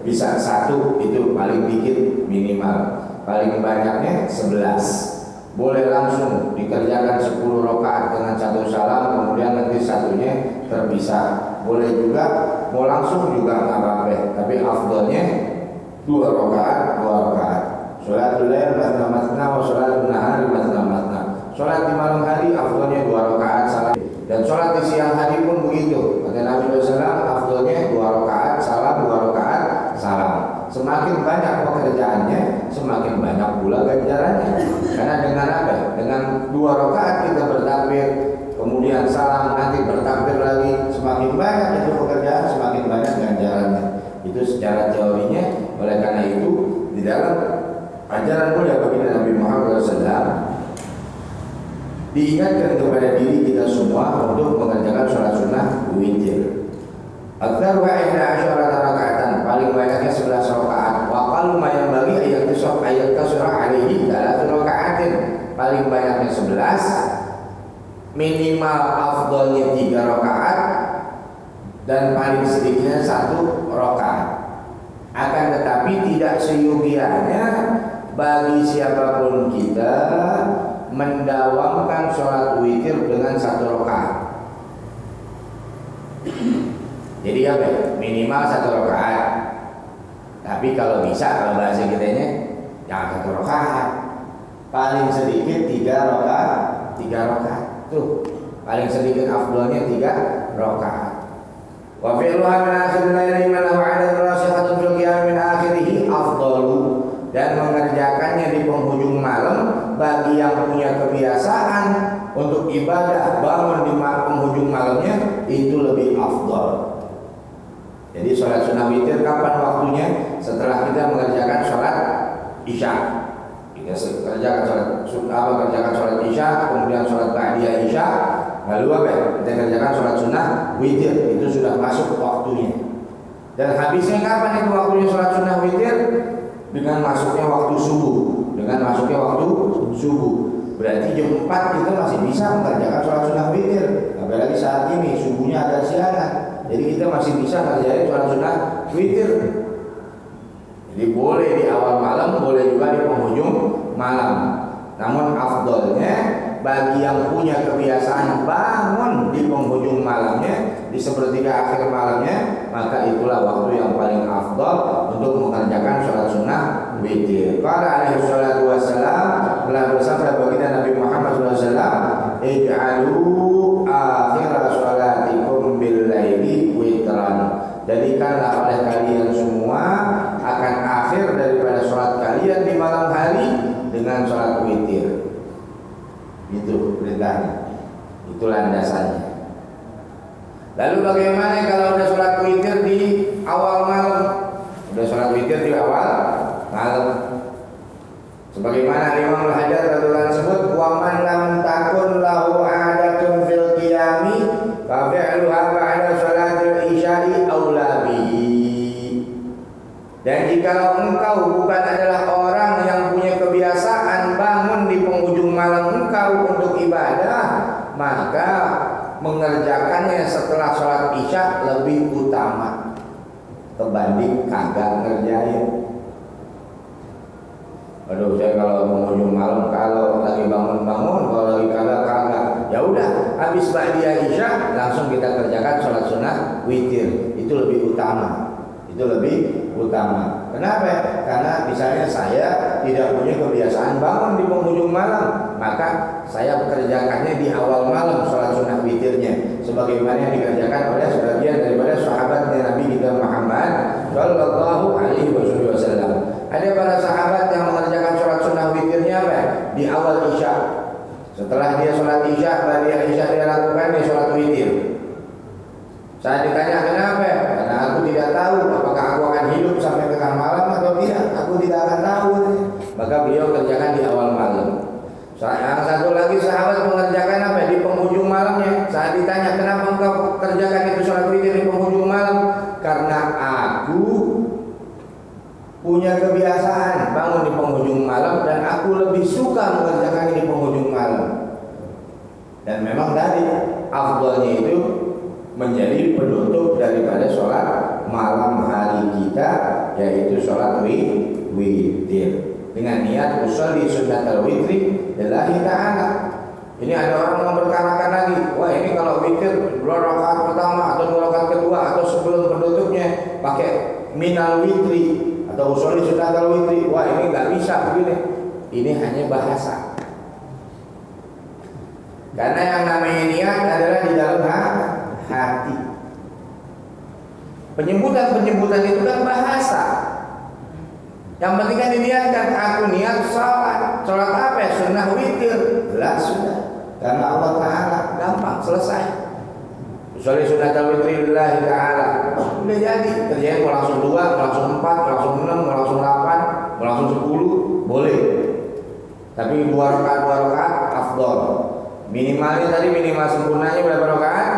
Bisa satu itu paling dikit minimal, paling banyaknya 11. boleh langsung dikerjakan 10 rakaat dengan satu salam, kemudian nanti satunya terpisah. Boleh juga mau langsung juga nggak apa-apa, tapi afdalnya 2 rakaat 2 rakaat. Sholatul lail matna-matna wa sholatul nahari matna-matna. Sholat di malam hari afdalnya 2 rakaat salam, dan sholat di siang hari pun begitu. Kata Nabi SAW, afdalnya 2 rakaat salam 2 rakaat salam. Semakin banyak pekerjaannya, semakin banyak pula ganjarannya. Karena dengan apa? Dengan 2 rakaat kita bertakbir, kemudian salam, nanti bertakbir lagi, semakin banyak itu pekerjaan, semakin banyak ganjarannya. Itu secara teorinya. Oleh karena itu, di dalam ajaran mulia baginda Nabi Muhammad SAW diingatkan kepada diri kita semua untuk mengerjakan sholat sunnah witir. Aktsarha 11 rakaatan, paling banyaknya 11 rakaat. Wa qallu ma yanbaghi ayat kasra alaihi 3 rakaatin, paling banyaknya 11, minimal afdalnya 3 rakaat, dan paling sedikitnya 1 rakaat. Akan tetapi tidak seyogianya bagi siapapun kita mendawamkan sholat witir dengan 1 rakaat. Jadi apa? Minimal 1 rakaat. Tapi kalau bisa, kalau bahasa kitanya jangan 1 rakaat. Paling sedikit 3 rakaat, 3 rakaat. Tuh, paling sedikit afdalnya 3 rakaat. Wa fi'luha min akhiril laili man lahu 'adatun rasihatun fil qiyam min akhirih afdalu, dan mengerjakannya di penghujung malam bagi yang punya kebiasaan untuk ibadah bangun di penghujung malamnya itu lebih afdal. Jadi sholat sunnah witir kapan waktunya? Setelah kita mengerjakan sholat isya. Kita kerjakan sholat sunnah, kerjakan sholat isya, kemudian sholat ba'diyah isya, lalu apa? Kita kerjakan sholat sunnah witir, itu sudah masuk waktunya. Dan habisnya kapan itu waktunya sholat sunnah witir? Dengan masuknya waktu subuh. Dengan masuknya waktu subuh. Berarti jam 4 kita masih bisa mengerjakan sholat sunnah witir. Apalagi saat ini subuhnya agak siangan, jadi kita masih bisa mengerjakan sholat sunnah witir. Jadi boleh di awal malam, boleh juga di penghujung malam. Namun afdolnya bagi yang punya kebiasaan bangun di penghujung malamnya, di sepertiga akhir malamnya, maka itulah waktu yang paling afdal untuk mengerjakan sholat sunnah witir. Qala alaihi salatu wassalam, telah bersabda baginda Nabi Muhammad SAW, ij'alu akhir sholatikum bil laili witran. Jadikanlah oleh kalian semua akan akhir daripada sholat kalian di malam hari dengan sholat witir. Itu perintahnya, itu landasannya. Lalu bagaimana kalau udah sholat witir di awal malam? Udah sholat witir di awal malam, sebagaimana Imam Al-Haddad radhiyallahu anhu sebut, wa man lam takun lahu adatun fil qiyami fa fi'luha ba'da sholatil isya'i aula bihi. Dan jikalau engkau bukan adalah orang yang punya kebiasaan bangun di penghujung malam engkau untuk ibadah, maka mengerjakannya setelah sholat isya lebih utama kebanding kagak ngerjain. Aduh, saya kalau penghujung malam, kalau lagi bangun-bangun, kalau lagi kagak-kagak, ya udah habis ba'diyah isya langsung kita kerjakan sholat sunnah witir. Itu lebih utama. Itu lebih utama. Kenapa? Karena misalnya saya tidak punya kebiasaan bangun di penghujung malam, maka saya bekerjakannya di awal malam sholat sunnah witirnya, sebagaimana yang dikerjakan oleh sebagian daripada sahabat Nabi kita Muhammad Shallallahu Alaihi Wasallam. Ada para sahabat yang mengerjakan sholat sunnah witirnya apa? Di awal isya. Setelah dia sholat isya, ba'diyah isya dia lakukan dia sholat witir. Saya ditanya kenapa? Karena aku tidak tahu apakah aku akan hidup sampai tengah malam atau tidak. Aku tidak akan tahu. Maka beliau kerjakan di awal malam. Yang satu lagi sahabat mengerjakan apa? Di penghujung malamnya. Saat ditanya kenapa engkau kerjakan itu sholat witir di penghujung malam? Karena aku punya kebiasaan bangun di penghujung malam dan aku lebih suka mengerjakan di penghujung malam. Dan memang tadi afdalnya itu menjadi penutup daripada sholat malam hari kita, yaitu sholat witir. dengan niat usolli sunnatal witri lillahi ta'ala. Ini ada orang yang berkarakan lagi, wah ini kalau witir 2 rakaat pertama atau 2 rakaat kedua atau sebelum penutupnya pakai minal witri atau usolli sunnatal witri, wah ini nggak bisa begini. Ini hanya bahasa. Karena yang namanya niat adalah di dalam hati. Penyebutan itu kan bahasa. Yang penting kan diniatkan, aku niat sholat. Sholat apa ya? Sunnah witir. Lah sudah. Karena Allah Ta'ala, gampang, selesai. Usolli sunnatal witri lillahi ta'ala. Udah jadi. Kerjanya mau langsung 2, mau langsung 4, mau langsung 6, mau langsung 8, mau langsung 10, boleh. Tapi 2 rakaat afdol. Minimalnya tadi, minimal sempurnanya berapa rakaat?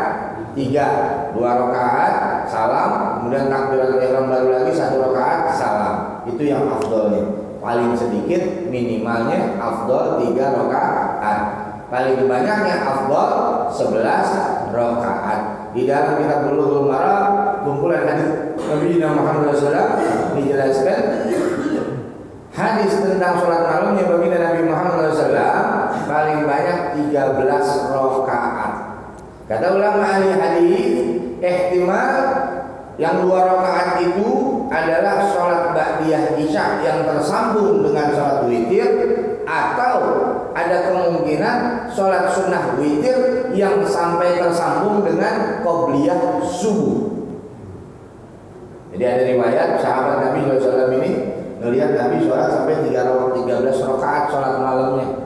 3. 2 rakaat salam, kemudian takbiratul ihram baru lagi 1 rakaat salam. Itu yang afdolnya. Paling sedikit minimalnya afdol 3 rakaat. Paling banyaknya afdol 11 rakaat. Di dalam kitab Bulughul Maram kumpulan hadis Nabi Muhammad SAW dijelaskan hadis tentang sholat malamnya baginda Nabi Muhammad SAW paling banyak 13 rakaat. Kata ulama ahli hadis, ihtimal yang 2 rakaat itu adalah sholat ba'diyah isya yang tersambung dengan sholat witir, atau ada kemungkinan sholat sunnah witir yang sampai tersambung dengan qobliyah subuh. Jadi ada riwayat sahabat Nabi SAW ini melihat Nabi sholat sampai 13 rakaat sholat malamnya.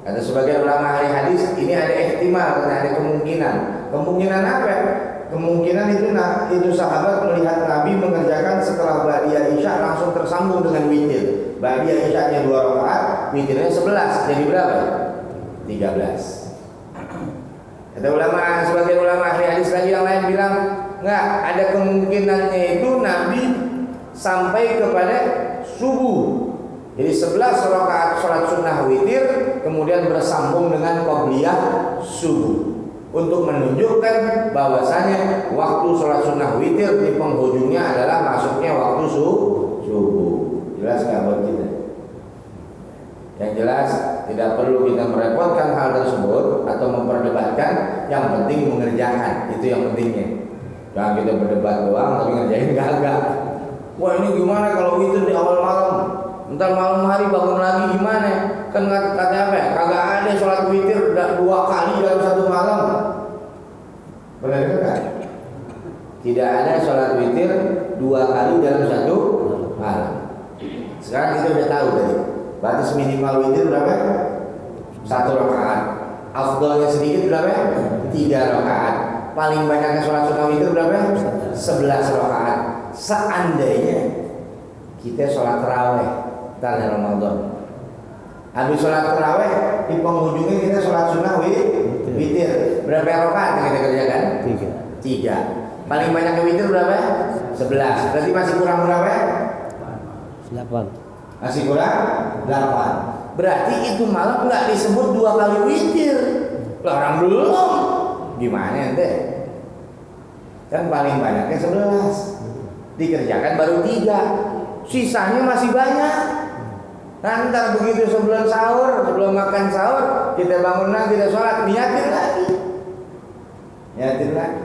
Ada sebagian ulama ahli hadis, ini ada ihtimal, ada kemungkinan. Kemungkinan apa? Kemungkinan itu sahabat melihat Nabi mengerjakan setelah ba'diyah isya langsung tersambung dengan witir. Ba'diyah isyanya 2 rakaat, witirnya 11. Jadi berapa? 13. Ada ulama, sebagian ulama ahli hadis lagi yang lain bilang, enggak, ada kemungkinannya itu Nabi sampai kepada subuh. Jadi 11 rakaat sholat sunnah witir kemudian bersambung dengan qobliyah subuh, untuk menunjukkan bahwasanya waktu sholat sunnah witir di penghujungnya adalah masuknya waktu subuh. Jelas nggak buat kita? Yang jelas tidak perlu kita merepotkan hal tersebut atau memperdebatkan. Yang penting mengerjakan, itu yang pentingnya. Jangan kita berdebat doang tapi ngerjain gagak. Wah ini gimana kalau witir di awal malam? Entar malam hari bangun lagi gimana? Kan katanya apa ya? Kagak ada sholat witir 2 kali dalam 1 malam. Benar kan? Tidak ada sholat witir 2 kali dalam 1 malam. Sekarang kita udah tahu tadi. Batas minimal witir berapa? 1 rakaat. Afdolnya sedikit berapa? 3 rakaat. Paling banyaknya sholat sunnah witir berapa? 11 rakaat. Seandainya kita sholat tarawih tanda Ramadan, habis sholat tarawih di penghujungnya kita sholat sunnah witir, berapa rakaat yang kita kerjakan? 3. Paling banyaknya witir berapa? 11. Berarti masih kurang berapa? 8. Masih kurang 8. Berarti itu malam nggak disebut 2 kali witir. Lah orang belum. Gimana ente? Kan paling banyaknya 11. Dikerjakan baru 3. Sisanya masih banyak. Nanti begitu sebelum sahur, sebelum makan sahur, kita bangun lagi, kita sholat, niatin lagi.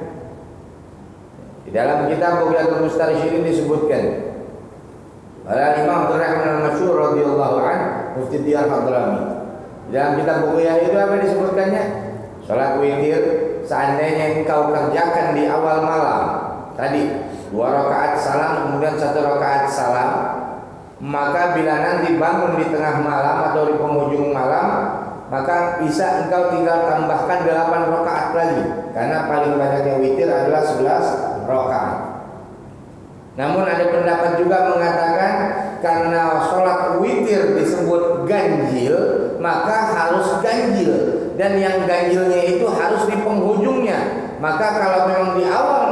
Di dalam kitab Bughyatul Mustarsyirin disebutkan, oleh Imam Abdurrahman al-Masyhur radhiyallahu anhu, Mufti Diyar Hadrami. Di dalam kitab Bughyah itu apa disebutkannya? Sholat witir seandainya engkau kerjakan di awal malam, tadi 2 rakaat salam, kemudian 1 rakaat salam, maka bila nanti bangun di tengah malam atau di penghujung malam, maka bisa engkau tinggal tambahkan 8 rakaat lagi, karena paling banyaknya witir adalah 11 rakaat. Namun ada pendapat juga mengatakan karena sholat witir disebut ganjil, maka harus ganjil, dan yang ganjilnya itu harus di penghujungnya. Maka kalau memang di awal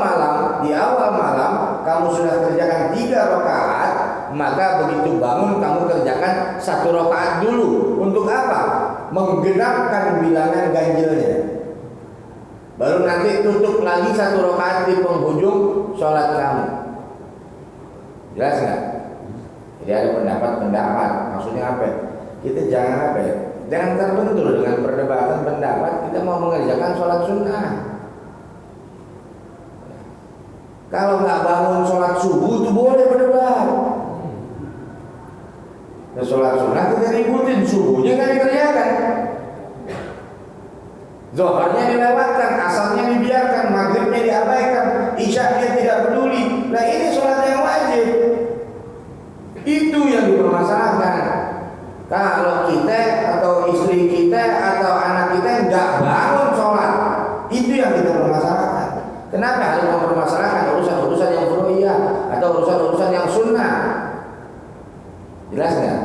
malam kamu sudah kerjakan 3 rakaat, maka begitu bangun kamu kerjakan 1 rakaat dulu. Untuk apa? Menggenapkan bilangan ganjilnya. Baru nanti tutup lagi 1 rakaat di penghujung sholat kamu. Jelas nggak? Jadi ada pendapat-pendapat. Maksudnya apa? Kita jangan apa ya? Jangan terbentur dengan perdebatan pendapat. Kita mau mengerjakan sholat sunnah. Kalau nggak bangun sholat subuh itu boleh berdebat. Nah, sholat sunnah kita ributin, subuhnya nggak dikerjakan. Zuhurnya dilewatkan, asarnya dibiarkan, maghribnya diabaikan, isyaknya tidak peduli. Nah ini sholat yang wajib. Itu yang dipermasalahkan. Kalau kita atau istri kita atau anak kita nggak bangun sholat, itu yang kita permasalahkan. Kenapa harus mempermasalahkan urusan-urusan yang furu'iyah atau urusan-urusan yang sunnah? Jelas nggak?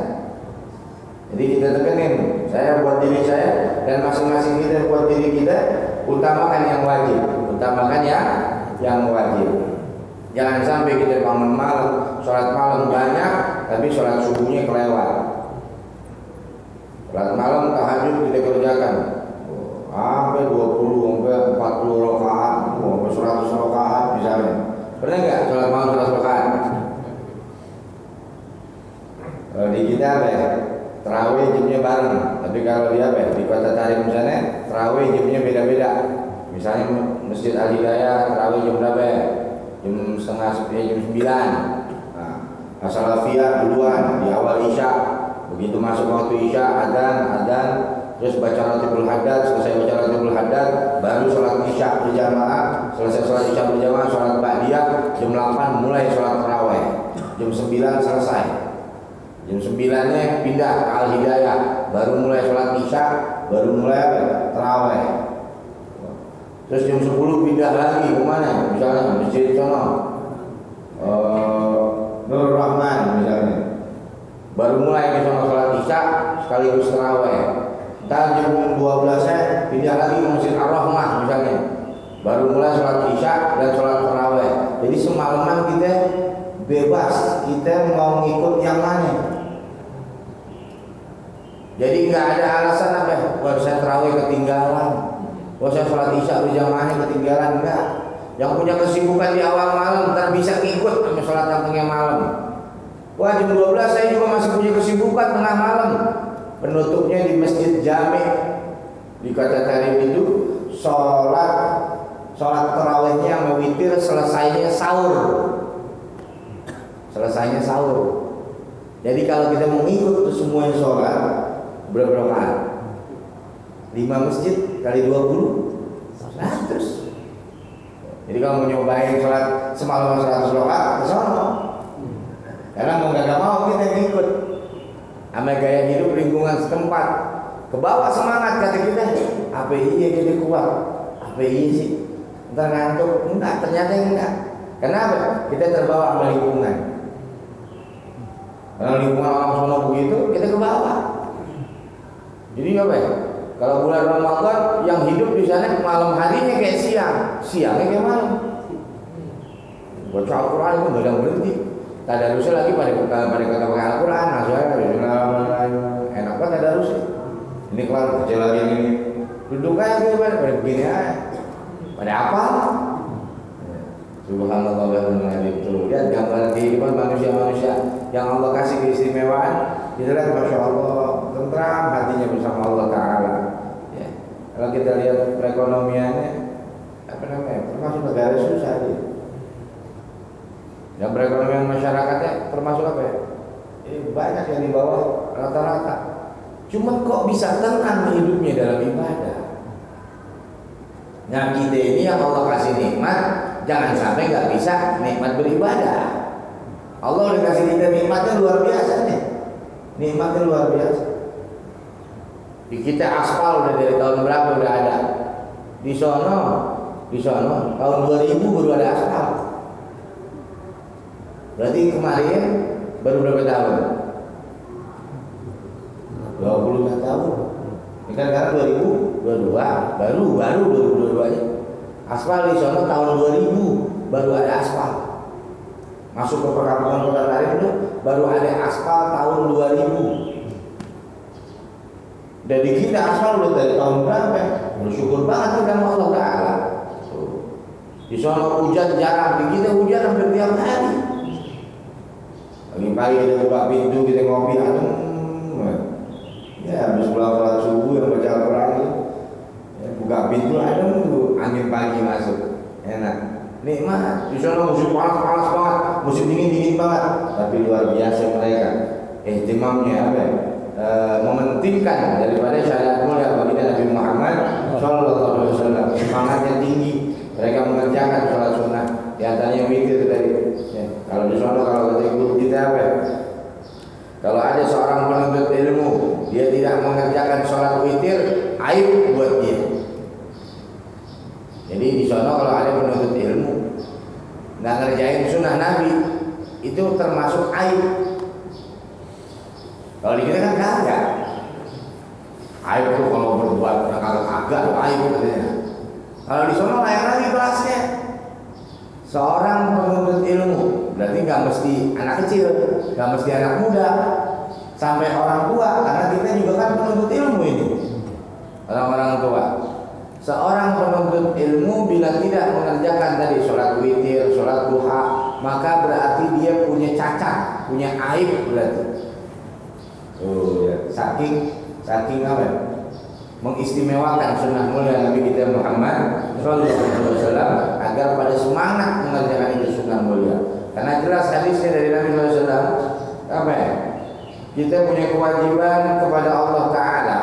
Jadi kita tekenin, saya buat diri saya dan masing-masing kita buat diri kita, utamakan yang wajib, utamakan yang wajib. Jangan sampai kita bangun malam, sholat malam banyak, tapi sholat subuhnya kelewat. Sholat malam tahajud kita kerjakan, sampai 20, sampai 40 rakaat, sampai 100 rakaat misalnya. Pernah nggak sholat malam 100 rakaat? Kalau di kita apa ya? Terawih jamnya bareng, tapi kalau dia apa? Di Kota Tarim misalnya, terawih jamnya beda-beda. Misalnya Masjid Al Hidayah terawih jam berapa ya? Jam setengah, jam 9. Nah, As-Salafiyah duluan di awal Isya. Begitu masuk waktu Isya, adzan, terus baca Ratibul Haddad, selesai baca Ratibul Haddad, baru sholat Isya berjamaah, selesai sholat Isya berjamaah, sholat Ba'diyah, jam 8 mulai sholat terawih, jam 9 selesai. Jam 9-nya pindah ke Al-Hidayah, baru mulai sholat Isya, baru mulai terawih. Terus jam 10 pindah lagi kemana? Misalnya Masjid sono, Nur Rahman misalnya. Baru mulai ke sono sholat Isya sekaligus terawih. Ntar jam 12-nya pindah lagi ke Masjid Ar-Rahmah misalnya. Baru mulai sholat Isya dan sholat terawih. Jadi semalaman kita bebas, kita mau ngikut yang mana. Jadi nggak ada alasan apa, kalau saya terawih ketinggalan, kalau saya sholat Isya berjamaahnya ketinggalan, enggak. Yang punya kesibukan di awal malam, ntar bisa ngikut sampai sholat tengah malam. Wah jam 12 saya juga masih punya kesibukan tengah malam. Penutupnya di Masjid Jami di Kota Tarim itu sholat terawihnya yang witir, selesainya sahur. Jadi kalau kita mau ngikut tuh semuanya sholat berapa rakaat? 5 masjid kali 20 100. Jadi kalau mau nyobain sholat semalam 100 rakaat ke sono. Karena mau nggak mau kita ngikut sama gaya hidup lingkungan setempat. Kebawa semangat kata kita. Apa iya kita kuat? Apa iya sih? Entar ngantuk? Enggak, ternyata enggak. Kenapa? Kita terbawa sama lingkungan. Kalau lingkungan orang sono begitu, kita ke bawah. Jadi apa ya? Kalau bulan Ramadan yang hidup di sana malam harinya kayak siangnya kayak malam. Baca Al-Quran itu nggak ada berhenti. Tadarusnya lagi pada kata Al-Quran, enak banget tadarusnya. Ini kelar baca lagi ini, duduk aja pada begini aja. Pada apa? Subhanallah wa itu. Lihat gambaran kehidupan manusia-manusia yang Allah kasih keistimewaan. Kita lihat Masya Allah, tentram hatinya bersama Allah Ta'ala. Ya. Kalau kita lihat perekonomiannya, termasuk negara susah dia. Dan perekonomian masyarakatnya termasuk apa ya? Banyak yang di bawah rata-rata. Cuma kok bisa tenang hidupnya dalam ibadah. Nah kita ini yang Allah kasih nikmat, jangan sampai nggak bisa nikmat beribadah. Allah udah kasih kita nikmatnya luar biasa nih. Nikmatnya luar biasa. Di kita aspal udah dari tahun berapa udah ada. Di sono tahun 2000 baru ada aspal. Berarti kemarin baru berapa tahun? 20 tahun. Ini kan sekarang 2022, baru 2022 aja. Aspal di sono tahun 2000 baru ada aspal. Masuk ke perkampungan Kota Tarim itu baru ada aspal tahun 2000. Dan di kita aspal udah dari tahun berapa? Bersyukur banget kita sama Allah Ta'ala. Di sono hujan jarang, di kita hujan hampir tiap hari. Pagi-pagi kita buka pintu, kita ngopi, adem. Ya, habis pulang sholat subuh yang baca Al-Quran itu, ya, buka pintu, adem tuh, angin pagi masuk, enak, nikmat. Di sana musim panas banget, musim dingin banget, tapi luar biasa mereka. Ihtimamnya apa? Mementingkan daripada syariat mulia baginda Nabi Muhammad Sallallahu Alaihi Wasallam. Semangatnya tinggi, mereka mengerjakan sholat sunnah. Di antaranya witir tadi. Ya, kalau di sana kalau kita apa? Kalau ada seorang penuntut ilmu, dia tidak mengerjakan sholat witir, aib buat dia. Jadi di sana kalau ada penuntut ilmu nggak ngerjain sunnah Nabi, itu termasuk aib. Kalau di kita kan kagak. Aib tuh kalau berbuat yang kagak aib katanya. Kalau di sana lain lagi kelasnya. Seorang penuntut ilmu berarti nggak mesti anak kecil, nggak mesti anak muda, sampai orang tua, karena kita juga kan penuntut ilmu ini, orang-orang tua. Seorang penuntut ilmu bila tidak mengerjakan tadi sholat witir, sholat duha, maka berarti dia punya cacat, punya aib berarti. Oh ya, saking apa? Mengistimewakan sunnah mulia Nabi kita Muhammad Sallallahu Alaihi Wasallam agar pada semangat mengerjakan itu sunnah mulia. Karena jelas hadisnya dari Nabi Sallallahu Alaihi Wasallam apa ya? Kita punya kewajiban kepada Allah Taala,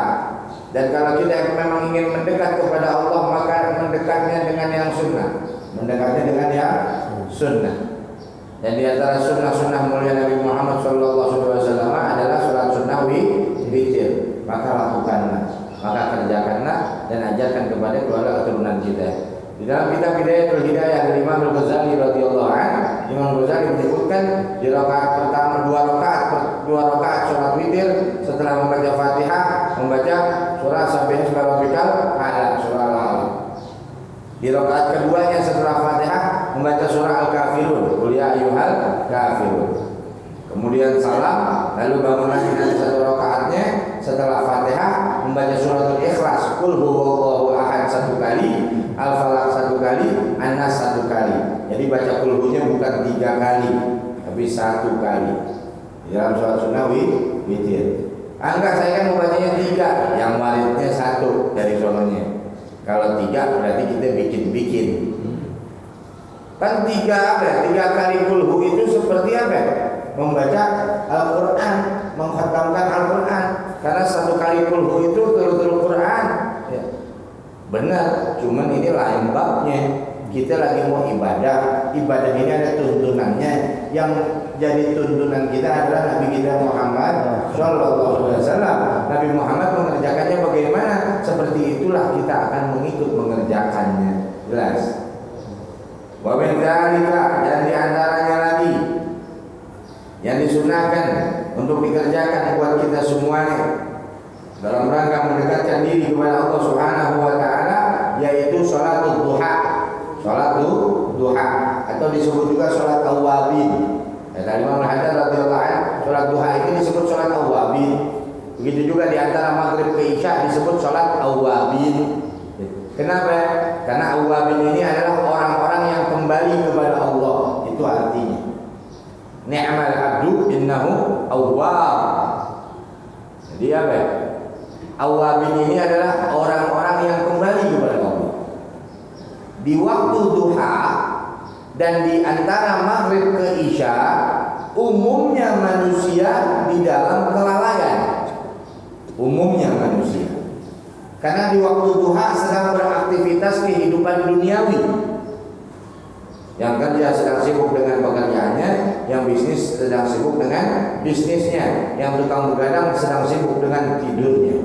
dan kalau kita memang ingin mendekat kepada Allah maka mendekatnya dengan yang sunnah, mendekatnya dengan yang sunnah. Dan di antara sunnah-sunnah mulia Nabi Muhammad Sallallahu Alaihi Wasallam adalah sholat sunnah witir. Maka lakukanlah, maka kerjakanlah dan ajarkan kepada keluarga keturunan kita. Di dalam kitab Bidayatul Hidayah dari Imam Al-Ghazali radhiyallahu anhu, Imam Ghazali menyebutkan di rakaat pertama dua rakaat sholat witir setelah membaca Fatihah membaca surah Sabbihisma rabbikal a'la, surah Al-A'la. Di rakaat keduanya setelah Fatihah membaca surah Al-Kafirun, qul ya ayyuhal kafirun. Kemudian salam, lalu bangun lagi nanti satu rakaatnya setelah Fatihah membaca suratul Ikhlas, qul huwallahu ahad satu kali, Al-Falaq satu kali, An-Nas satu kali. Jadi baca qul hunya bukan 3 kali, tapi 1 kali. Di dalam sholat sunnah witir. Enggak, saya kan membacanya 3, yang waridnya 1 dari sononya. Kalau 3 berarti kita bikin-bikin. Kan 3 apa? 3 kali qul hu itu seperti apa? Membaca Al-Quran, mengkhatamkan Al-Quran. Karena 1 kali qul hu itu turut-turut Quran ya. Benar, cuman ini lain babnya. Kita lagi mau ibadah, ibadah ini ada tuntunannya. Yang jadi tuntunan kita adalah Nabi kita Muhammad Sallallahu Alaihi Wasallam. Nabi Muhammad mengerjakannya bagaimana? Seperti itulah kita akan mengikut mengerjakannya. Jelas. Wa min dzalika, dan di antaranya lagi yang disunahkan untuk dikerjakan buat kita semuanya dalam rangka mendekatkan diri kepada Allah Subhanahu wa taala, yaitu sholatul duha. Sholatul duha atau disebut juga sholat awwabin. Dari Imam Al-Haddad radhiyallahu anhu, sholat duha ini disebut sholat awwabin. Begitu juga di antara maghrib ke isya disebut sholat awwabin. Kenapa? Karena awwabin ini adalah orang-orang yang kembali kepada Allah. Itu artinya. Ni'mal abdu innahu awwab. Jadi apa? Awwabin ini adalah orang-orang yang kembali kepada Allah. Di waktu duha dan di antara maghrib ke isya, umumnya manusia di dalam kelalaian. Umumnya manusia. Karena di waktu duha sedang beraktivitas kehidupan duniawi. Yang kerja sedang sibuk dengan pekerjaannya, yang bisnis sedang sibuk dengan bisnisnya, yang tukang begadang sedang sibuk dengan tidurnya.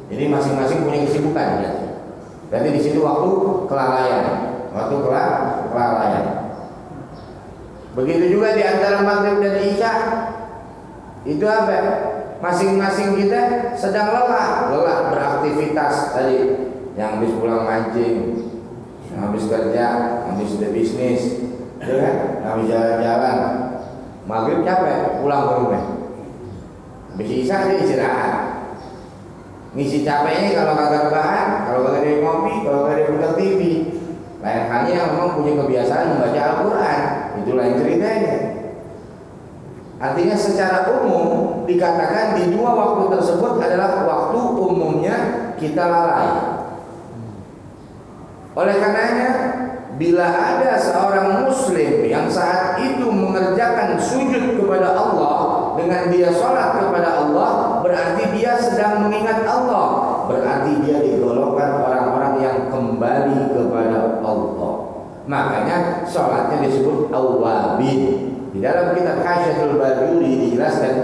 Jadi masing-masing punya kesibukan ya. Berarti di situ waktu kelalaian, waktu kelalaian. Begitu juga di antara maghrib dan isya, itu apa? Masing-masing kita sedang lelah beraktivitas tadi, yang habis pulang mancing, yang habis kerja, habis bisnis, ya kan? Habis jalan-jalan, maghrib capek, pulang ke rumah. Habis isya dia istirahat. Ngisi capeknya kalau kagak rebahan, kalau kagak ada ngopi, kalau kagak ada buka TV. Lain halnya yang memang punya kebiasaan membaca Al-Quran, itu lain ceritanya. Artinya secara umum dikatakan di dua waktu tersebut adalah waktu umumnya kita lalai. Oleh karenanya, bila ada seorang muslim yang saat itu mengerjakan sujud kepada Allah dengan dia sholat kepada Allah, berarti dia sedang mengingat Allah, berarti dia digolongkan orang-orang yang kembali kepada Allah. Makanya sholatnya disebut awwabin. Di dalam kitab Hasyatul Bajuri dijelaskan,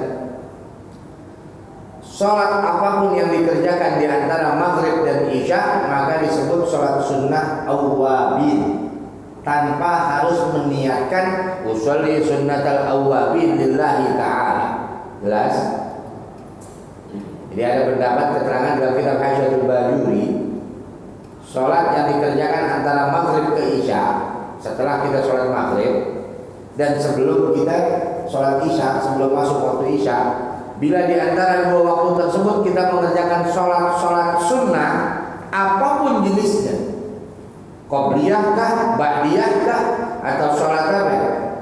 sholat apapun yang dikerjakan di antara maghrib dan isya maka disebut sholat sunnah awwabin, tanpa harus meniatkan usolli sunnatal awwabin lillahi ta'ala. Jelas? Jadi ada pendapat keterangan dalam kitab Hasyatul Bajuri, sholat yang dikerjakan antara maghrib ke isya, setelah kita sholat maghrib dan sebelum kita sholat isya, sebelum masuk waktu isya, bila di antara dua waktu tersebut kita mengerjakan sholat sunnah apapun jenisnya, qobliyah kah, ba'diyah kah, atau sholat apa?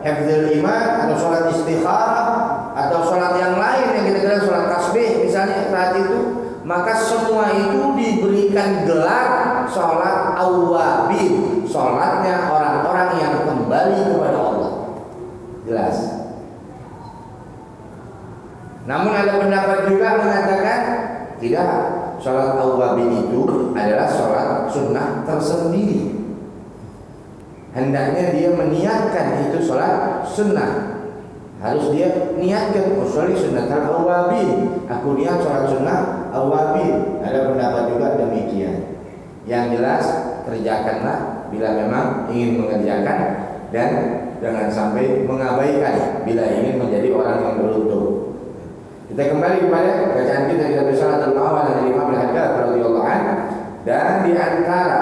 Hifdzul iman, atau sholat istikharah, atau sholat yang lain yang kita kira sholat tasbih misalnya saat itu, maka semua itu diberikan gelar sholat awwabin, sholatnya orang-orang yang kembali kepada Allah. Jelas. Namun ada pendapat juga mengatakan tidak, sholat awwabin itu adalah sholat sunnah tersendiri. Hendaknya dia meniatkan itu sholat sunnah. Harus dia niatkan usolli sunnatal awwabin. Aku niat sholat sunnah awwabin. Ada pendapat juga demikian. Yang jelas kerjakanlah bila memang ingin mengerjakan, dan jangan sampai mengabaikan bila ingin menjadi orang yang beruntung. Kita kembali kepada bacaan kita di dalam Salatul Awal dari Imam Al-Haddad radhiyallahu anhu. Dan di antara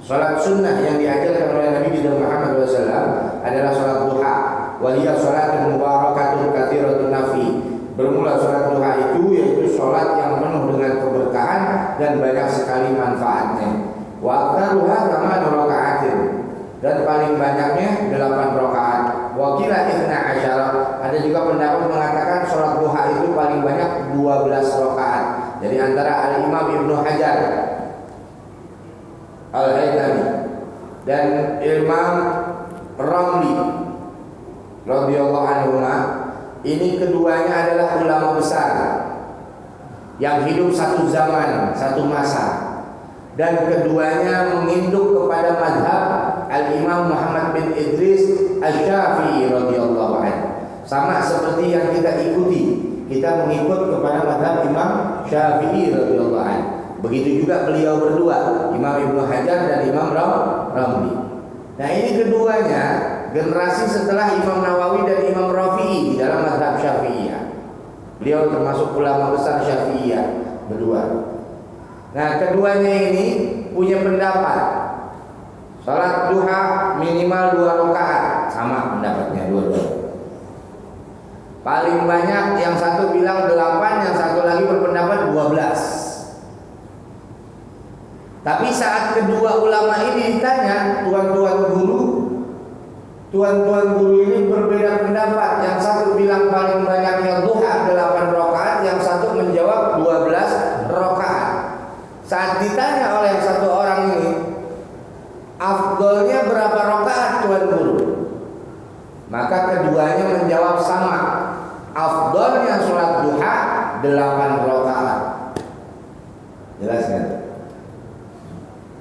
salat sunnah yang diajarkan oleh Nabi kita Muhammad SAW adalah salat duha. Wa hiya salatun mubarakatun katsiratun nafi. Bermula salat duha itu yaitu salat yang penuh dengan keberkahan dan banyak sekali manfaatnya. Wa aktsaruha 8 raka'atin. Dan paling banyaknya 8 rakaat. Wa qila 12. Ada juga pendapat mengatakan salat duha itu paling banyak 12 rakaat. Jadi antara Al-Imam Ibnu Hajar Al-Haythami dan Imam Ramli radhiyallahu anhu, ini keduanya adalah ulama besar yang hidup satu zaman, satu masa, dan keduanya menginduk kepada mazhab Al-Imam Muhammad bin Idris Asy-Syafi'i radhiyallahu anhu. Sama seperti yang kita ikuti, kita mengikut kepada mazhab Imam Syafi'i radhiyallahu anhu. Begitu juga beliau berdua, Imam Ibnu Hajar dan Imam Ramli. Nah, ini keduanya generasi setelah Imam Nawawi dan Imam Rafi'i di dalam mazhab Syafi'iyah. Beliau termasuk ulama besar Syafi'iyah berdua. Nah, keduanya ini punya pendapat salat duha minimal 2 rakaat, sama pendapatnya dua-dua. Paling banyak yang satu bilang 8, yang satu lagi berpendapat 12. Tapi saat kedua ulama ini ditanya, tuan-tuan guru ini berbeda pendapat. Yang satu bilang paling banyaknya duha 8 rakaat, yang satu menjawab 12 rakaat. Saat ditanya oleh satu orang ini, afdolnya berapa rakaat tuan guru? Maka keduanya menjawab sama. Afdolnya sholat duha 8 rakaat. Jelas kan?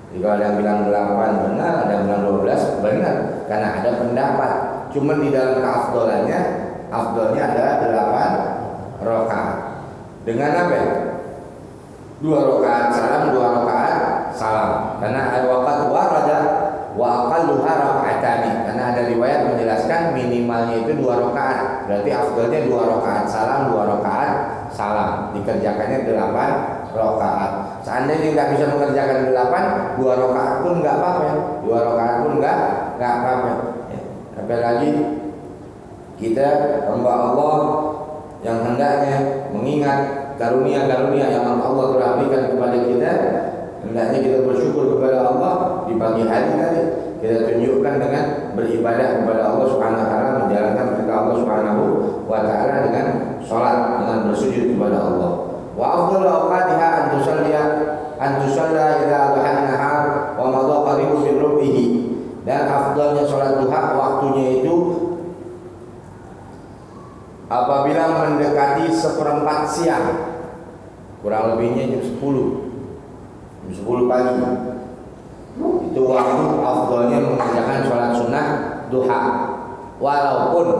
Jika ada yang bilang 8 benar, ada yang bilang 12 benar, karena ada pendapat. Cuma di dalam keafdolannya, afdolnya adalah 8 rakaat. Dengan apa? 2 rakaat salam, 2 rakaat salam. Karena ada waqat warada wa aqalluha raka'atani. Karena ada riwayat menjelaskan minimalnya itu 2 rakaat. Berarti afdolnya 2 rakaat salam, 2 rakaat salam. Dikerjakannya 8 rakaat. Seandainya nggak bisa mengerjakan 8, 2 rakaat pun nggak apa-apa. 2 rakaat pun nggak apa-apa. Apalagi kita hamba Allah yang hendaknya mengingat karunia-karunia yang Allah telah berikan kepada kita, hendaknya kita bersyukur kepada Allah di pagi hari tadi. Kita tunjukkan dengan beribadah kepada Allah Subhanahu wa taala, menjalankan perintah Allah Subhanahu wa taala dengan salat, dengan bersujud kepada Allah. Wa afdalu awqatiha an tusalla ila duhan nahar wa madha qaribu min rubihi. Dan afdalnya salat duha waktunya itu apabila mendekati seperempat siang, kurang lebihnya jam 10 pagi. Itu waktu afdalnya mengerjakan sholat sunnah duha. Walaupun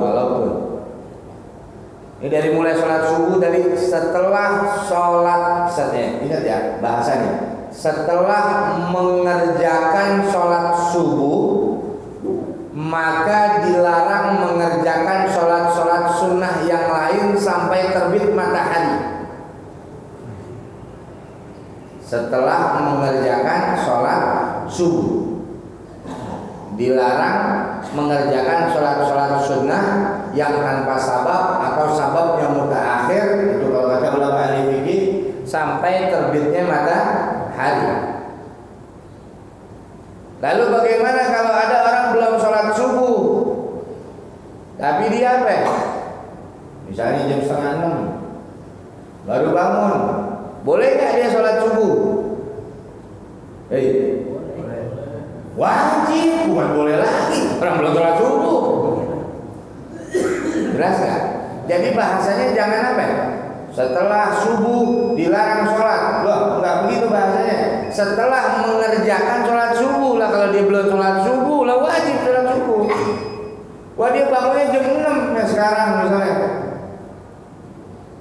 ini dari mulai sholat subuh tadi, setelah sholat, ingat ya bahasanya, setelah mengerjakan sholat subuh maka dilarang mengerjakan sholat sunnah yang lain sampai terbit matahari. Setelah mengerjakan sholat subuh dilarang mengerjakan sholat sunnah yang tanpa sabab atau sabab yang mutaakhir, itu kalau kata ulama ahli fikih, sampai terbitnya matahari. Lalu bagaimana kalau ada orang belum sholat subuh tapi dia apa? Misalnya jam 5:30 baru bangun, boleh nggak dia sholat subuh? Wajib, bukan boleh lagi. Orang belum sholat subuh. Jelas nggak? Jadi bahasanya jangan apa? Setelah subuh dilarang sholat. Loh, nggak begitu bahasanya. Setelah mengerjakan sholat subuh lah. Kalau dia belum sholat subuh lah wajib sholat subuh. Wah, dia bangunnya jam 6 ya sekarang misalnya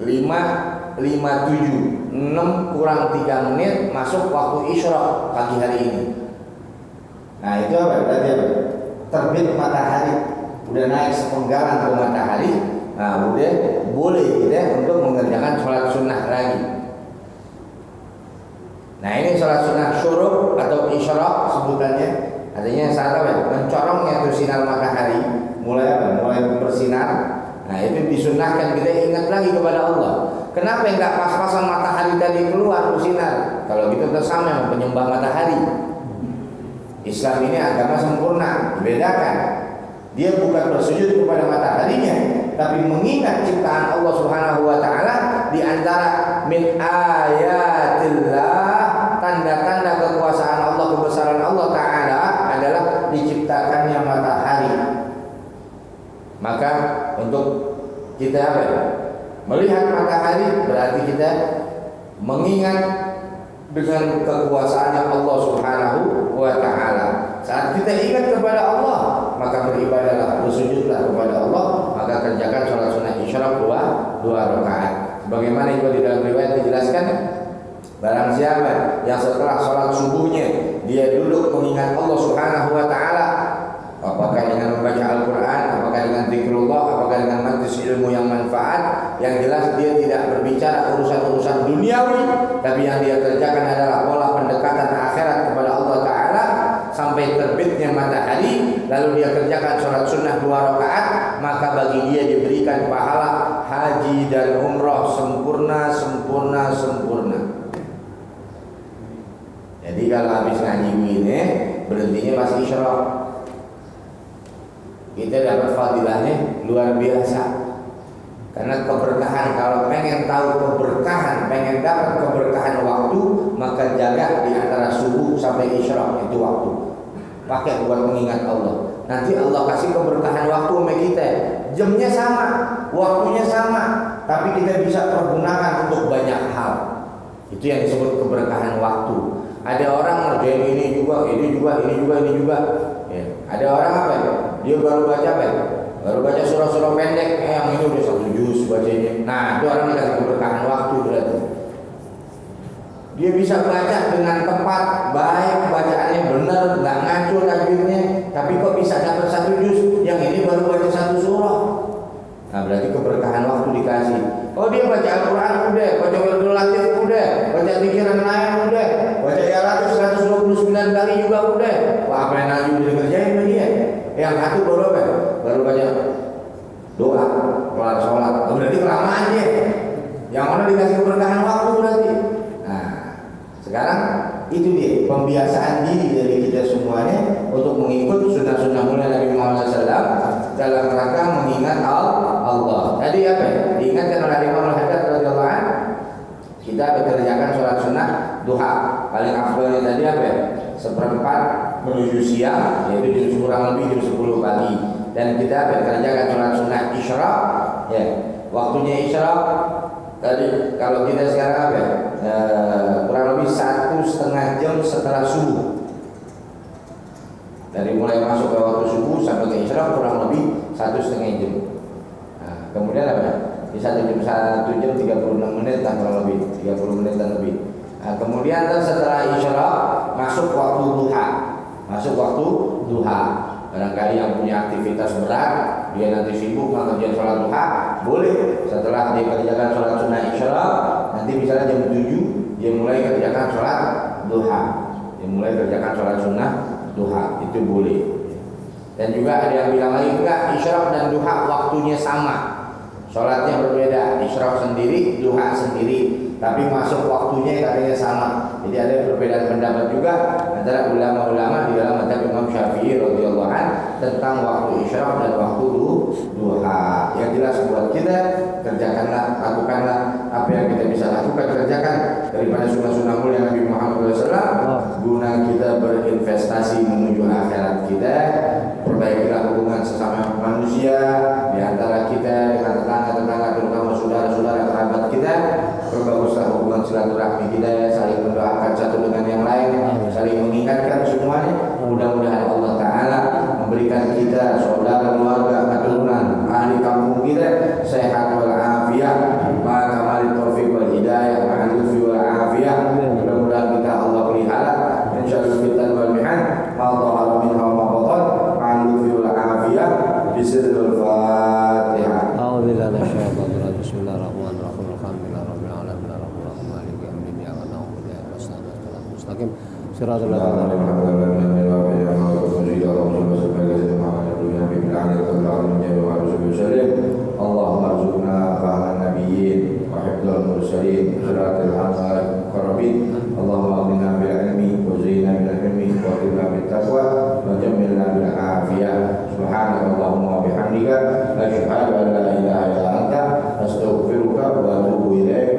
5:57, 6 kurang 3 menit masuk waktu isyraq pagi hari ini. Nah itu apa? Berarti apa? Terbit matahari, udah naik sepenggalan ke matahari. Nah udah boleh kita untuk mengerjakan sholat sunnah lagi. Nah ini sholat sunnah syuruk atau isyraq sebutannya. Artinya saat apa? Mencorongnya itu sinar matahari mulai apa? Mulai bersinar. Nah itu disunnahkan kita ingat lagi kepada Allah. Kenapa enggak pas-pasan matahari tadi keluar bersinar? Kalau gitu kita sama penyembah matahari. Islam ini agama sempurna, dibedakan. Dia bukan bersujud kepada mataharinya, tapi mengingat ciptaan Allah Subhanahu wa taala. Di antara min ayatillah, tanda-tanda kekuasaan Allah, kebesaran Allah taala adalah diciptakannya matahari. Maka untuk kita apa? Melihat matahari berarti kita mengingat dengan kekuasaannya Allah Subhanahu wa taala. Saat kita ingat kepada Allah, maka beribadahlah, bersujudlah kepada Allah, maka kerjakan sholat sunnah isyraq 2 rakaat. Sebagaimana itu di dalam riwayat dijelaskan, barang siapa yang setelah sholat subuhnya dia duduk mengingat Allah Subhanahu wa taala, apakah dengan membaca Al-Quran, apakah dengan zikrullah, apakah dengan majlis ilmu yang manfaat, yang jelas dia tidak berbicara urusan-urusan duniawi, tapi yang dia kerjakan adalah pola pendekatan akhirat kepada Allah Ta'ala sampai terbitnya matahari, lalu dia kerjakan sholat sunnah 2 rakaat, maka bagi dia diberikan pahala haji dan umrah sempurna. Jadi kalau habis ngaji ini berhentinya pas isyraq, kita dapat fadilahnya luar biasa. Karena keberkahan, kalau pengen tahu keberkahan, pengen dapat keberkahan waktu, maka jaga di antara subuh sampai isyraq itu waktu. Pakai buat mengingat Allah. Nanti Allah kasih keberkahan waktu sama kita. Jamnya sama, waktunya sama, tapi kita bisa pergunakan untuk banyak hal. Itu yang disebut keberkahan waktu. Ada orang ngerjain ini juga. Ya. Ada orang apa ya? Dia baru baca apa ya? Baru baca surah-surah pendek, yang ini udah 1 juz bacanya. Nah, itu orang dikasih keberkahan waktu berarti. Dia bisa baca dengan tepat, baik, bacaannya benar, nggak ngaco tajwidnya, tapi kok bisa dapat 1 juz? Yang ini baru baca 1 surah. Nah, berarti keberkahan waktu dikasih. Oh, dia baca Al-Quran udah, baca Wirdul Latif udah, baca pikiran lain udah, baca Ya Latif 129 kali juga udah. Wah, apa yang nanti udah dikerjain sama dia? Yang satu baru apa? Baru baca doa, kelar sholat. Berarti kelamaan dia. Yang mana dikasih keberkahan waktu berarti. Nah, sekarang itu dia pembiasaan diri dari kita semuanya untuk mengikut sunnah-sunnah mulia Nabi Muhammad SAW dalam rangka mengingat Allah. Tadi apa ya? Diingatkan oleh Imam Al-Haddad radhiyallahu anhu, kita bekerjakan sholat sunnah duha. Paling afdalnya tadi apa ya? Seperempat menuju siang, yaitu kurang lebih jam 10 pagi. Dan kita bekerjakan sholat sunnah isyraq, ya. Waktunya isyraq tadi kalau kita sekarang apa ya? Kurang lebih 1,5 jam setelah subuh. Dari mulai masuk ke waktu subuh sampai ke isyraq kurang lebih 1,5 jam. Nah, kemudian apa? Di 1 jam 36 menit kurang lebih 30 menit lebih. Nah, kemudian setelah isyraq masuk waktu duha. Masuk waktu duha. Barangkali yang punya aktivitas berat, dia nanti sibuk mengerjakan sholat duha, boleh setelah dia kerjakan sholat sunnah isyraq, nanti misalnya jam 7 dia mulai kerjakan sholat duha. Dia mulai kerjakan sholat sunnah duha, itu boleh. Dan juga ada yang bilang lagi enggak, isyraq dan duha waktunya sama, sholatnya berbeda, isyraq sendiri, duha sendiri, tapi masuk waktunya katanya sama. Jadi ada perbedaan pendapat juga antara ulama-ulama di dalam mazhab Imam Syafi'i radhiyallahu anhu tentang waktu isyraq dan waktu duha. Yang jelas buat kita, kerjakanlah, lakukanlah apa yang kita bisa lakukan, kerjakan daripada sunnah-sunnah mulia Nabi Muhammad SAW, guna kita berinvestasi menuju akhirat kita. Perbaikilah hubungan sesama manusia di antara kita dengan tetangga-tetangga, terutama saudara-saudara kerabat kita. Perbaguslah hubungan silaturahmi kita, saling mendoakan satu dengan yang lain, saling mengingatkan semuanya. Mudah-mudahan Allah Ta'ala memberikan kita saudara, keluarga, keturunan, ahli kampung kita sehat walafiat, maka mari taufik wal hidayah, ma'al wal afiyah. Mudah-mudahan kita Allah pelihara insyaallah fitan wal mihan, ma dhahara minha wa ma batan, ma'al wal afiyah. Bismillahirrahmanirrahim. A'udzubillahi minasyaitonir rajim. Bismillahirrahmanirrahim. Alhamdulillahirabbil alamin arrahmanirrahim maliki yaumiddin iyyaka na'budu wa iyyaka nasta'in ihdinas mustaqim siratal ladzina an'amta 'alaihim Allahumma arzuqna fahman nabiyyin wa hifdzal mursalin siratal muqarrabin. Allahumma aghnina bil ilmi wa zayyinna bil ilmi wa qina bit taqwa wa jammilna bil afiyah. Subhanakallahumma wa bihamdika asyhadu an la ilaha illa anta astaghfiruka wa atubu ilaik.